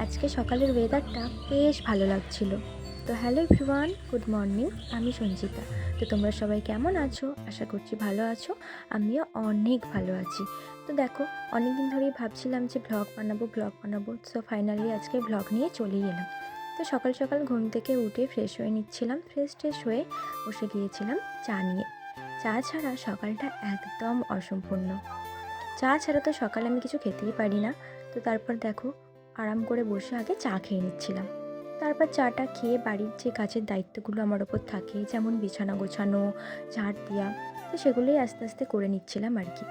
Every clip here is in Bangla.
আজকে সকালের ওয়েদারটা বেশ ভালো লাগছিল। তো হ্যালো এভরিওয়ান, গুড মর্নিং। আমি সঞ্চিতা। তো তোমরা সবাই কেমন আছো? আশা করছি ভালো আছো। আমিও অনেক ভালো আছি। তো দেখো, অনেক দিন ধরেই ভাবছিলাম যে ব্লগ বানাবো। সো ফাইনালি আজকে ব্লগ নিয়ে চলেই এলাম। তো সকাল সকাল ঘুম থেকে উঠে ফ্রেশ হয়ে নিচ্ছিলাম। ফ্রেশ হয়ে বসে গিয়েছিলাম চা নিয়ে। চা ছাড়া সকালটা একদম অসম্পূর্ণ। চা ছাড়া তো সকালে আমি কিছু খেতেই পারি না। তো তারপর দেখো, আরাম করে বসে আগে চা খেয়ে নিচ্ছিলাম। তারপর চাটা খেয়ে বাড়ির যে কাজের দায়িত্বগুলো আমার ওপর থাকে, যেমন বিছানা গোছানো, ঝাড় দেওয়া, তো সেগুলোই আস্তে আস্তে করে নিচ্ছিলাম আর কি।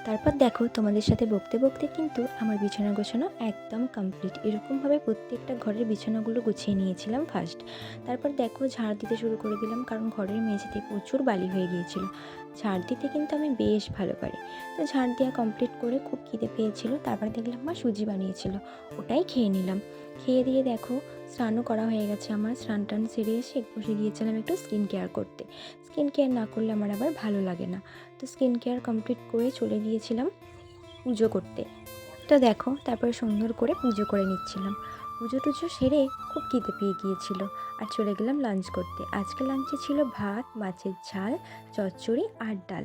তারপর দেখো, তোমাদের সাথে বকতে বকতে কিন্তু আমার বিছানা গোছানো একদম কমপ্লিট। এরকমভাবে প্রত্যেকটা ঘরের বিছানাগুলো গুছিয়ে নিয়েছিলাম ফার্স্ট। তারপর দেখো, ঝাড় দিতে শুরু করে দিলাম, কারণ ঘরের মেঝেতে প্রচুর বালি হয়ে গিয়েছিল। ঝাড় দিতে কিন্তু আমি বেশ ভালো পারি। তো ঝাড় দেওয়া কমপ্লিট করে খুব খিদে পেয়েছিল। তারপর দেখলাম মা সুজি বানিয়েছিল, ওটাই খেয়ে নিলাম। খেয়ে দিয়ে দেখো, স্নানও করা হয়ে গেছে আমার। স্নান টান সেরে এসে বসে গিয়েছিলাম একটু স্কিন কেয়ার করতে। স্কিন কেয়ার না করলে আমার আবার ভালো লাগে না। তো স্কিন কেয়ার কমপ্লিট করে চলে গিয়েছিলাম পুজো করতে। তো দেখো, তারপরে সুন্দর করে পুজো করে নিচ্ছিলাম। পুজো টুজো সেরে খুব খিদে পেয়ে গিয়েছিল, আর চলে গেলাম লাঞ্চ করতে। আজকে লাঞ্চে ছিল ভাত, মাছের ঝাল, চচ্চড়ি আর ডাল।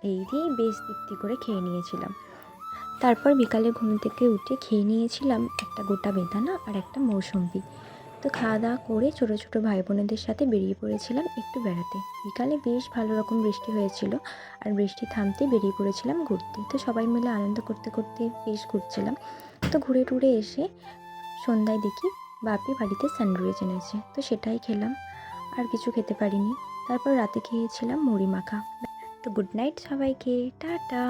এই দিয়েই বেশ তৃপ্তি করে খেয়ে নিয়েছিলাম। তারপর বিকালে ঘুম থেকে উঠে খেয়ে নিয়েছিলাম একটা গোটা বেদানা আর একটা মৌসম্বি। তো খাওয়া দাওয়া করে ছোটো ছোটো ভাই বোনেদের সাথে বেরিয়ে পড়েছিলাম একটু বেড়াতে। বিকালে বেশ ভালো রকম বৃষ্টি হয়েছিল, আর বৃষ্টি থামতে বেরিয়ে পড়েছিলাম ঘুরতে। তো সবাই মিলে আনন্দ করতে করতে বেশ ঘুরছিলাম। তো ঘুরে টুরে এসে সন্ধ্যায় দেখি বাপি বাড়িতে স্যান্ডউইচ এনেছে, তো সেটাই খেলাম। আর কিছু খেতে পারিনি। তারপর রাতে খেয়েছিলাম মুড়ি মাখা। তো গুড নাইট সবাইকে, টাটা।